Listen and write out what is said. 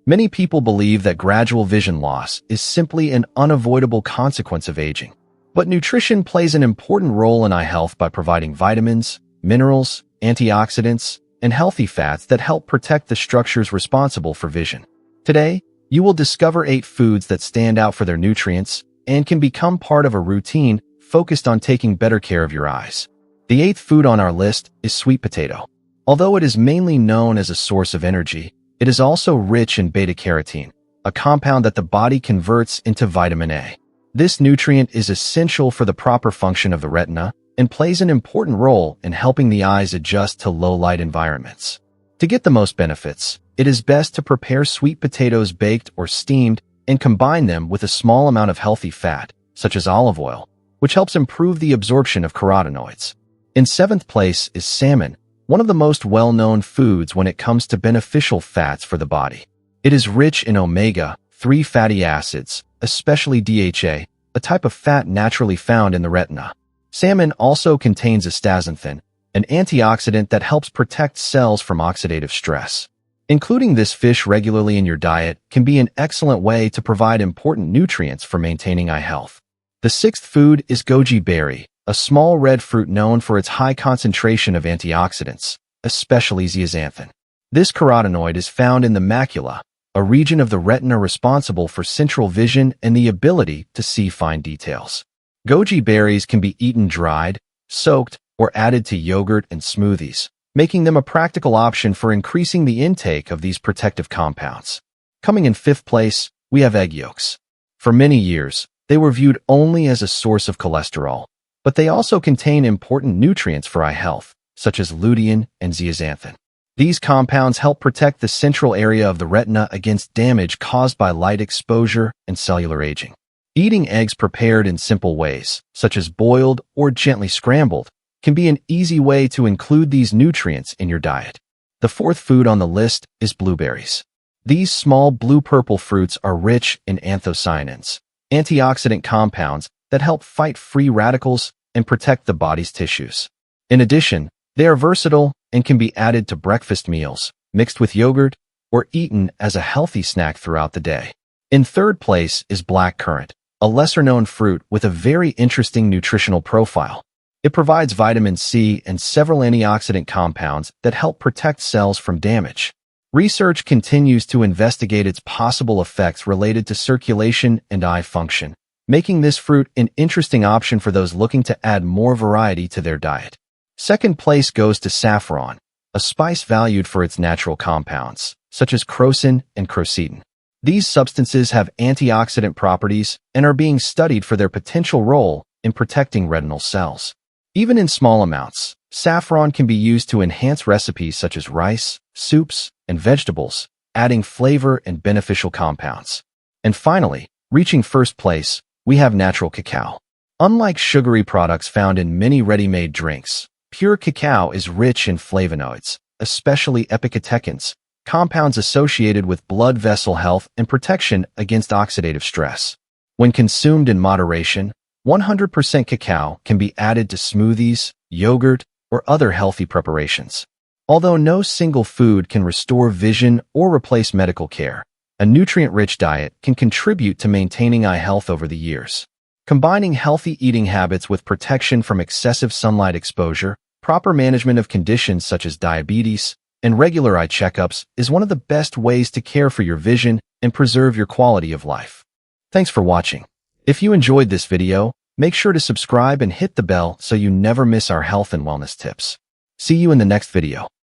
Many people believe that gradual vision loss is simply an unavoidable consequence of aging. But nutrition plays an important role in eye health by providing vitamins, minerals, antioxidants, and healthy fats that help protect the structures responsible for vision. Today, you will discover 8 foods that stand out for their nutrients and can become part of a routine focused on taking better care of your eyes. The 8th food on our list is sweet potato. Although it is mainly known as a source of energy, it is also rich in beta-carotene, a compound that the body converts into vitamin A. This nutrient is essential for the proper function of the retina and plays an important role in helping the eyes adjust to low-light environments. To get the most benefits, it is best to prepare sweet potatoes baked or steamed and combine them with a small amount of healthy fat, such as olive oil, which helps improve the absorption of carotenoids. In 7th place is salmon, one of the most well-known foods when it comes to beneficial fats for the body. It is rich in omega-3 fatty acids, especially DHA, a type of fat naturally found in the retina. Salmon also contains astaxanthin, an antioxidant that helps protect cells from oxidative stress. Including this fish regularly in your diet can be an excellent way to provide important nutrients for maintaining eye health. The 6th food is goji berry, a small red fruit known for its high concentration of antioxidants, especially zeaxanthin. This carotenoid is found in the macula, a region of the retina responsible for central vision and the ability to see fine details. Goji berries can be eaten dried, soaked, or added to yogurt and smoothies, making them a practical option for increasing the intake of these protective compounds. Coming in 5th place, we have egg yolks. For many years, they were viewed only as a source of cholesterol, but they also contain important nutrients for eye health, such as lutein and zeaxanthin. These compounds help protect the central area of the retina against damage caused by light exposure and cellular aging. Eating eggs prepared in simple ways, such as boiled or gently scrambled, can be an easy way to include these nutrients in your diet. The 4th food on the list is blueberries. These small blue-purple fruits are rich in anthocyanins, antioxidant compounds that help fight free radicals and protect the body's tissues. In addition, they are versatile and can be added to breakfast meals, mixed with yogurt, or eaten as a healthy snack throughout the day. In 3rd place is blackcurrant, a lesser-known fruit with a very interesting nutritional profile. It provides vitamin C and several antioxidant compounds that help protect cells from damage. Research continues to investigate its possible effects related to circulation and eye function, making this fruit an interesting option for those looking to add more variety to their diet. 2nd place goes to saffron, a spice valued for its natural compounds, such as crocin and quercetin. These substances have antioxidant properties and are being studied for their potential role in protecting retinal cells. Even in small amounts, saffron can be used to enhance recipes such as rice, soups, and vegetables, adding flavor and beneficial compounds. And finally, reaching 1st place, we have natural cacao. Unlike sugary products found in many ready-made drinks, pure cacao is rich in flavonoids, especially epicatechins, compounds associated with blood vessel health and protection against oxidative stress. When consumed in moderation, 100% cacao can be added to smoothies, yogurt, or other healthy preparations. Although no single food can restore vision or replace medical care, a nutrient-rich diet can contribute to maintaining eye health over the years. Combining healthy eating habits with protection from excessive sunlight exposure, proper management of conditions such as diabetes, and regular eye checkups is one of the best ways to care for your vision and preserve your quality of life. Thanks for watching. If you enjoyed this video, make sure to subscribe and hit the bell so you never miss our health and wellness tips. See you in the next video.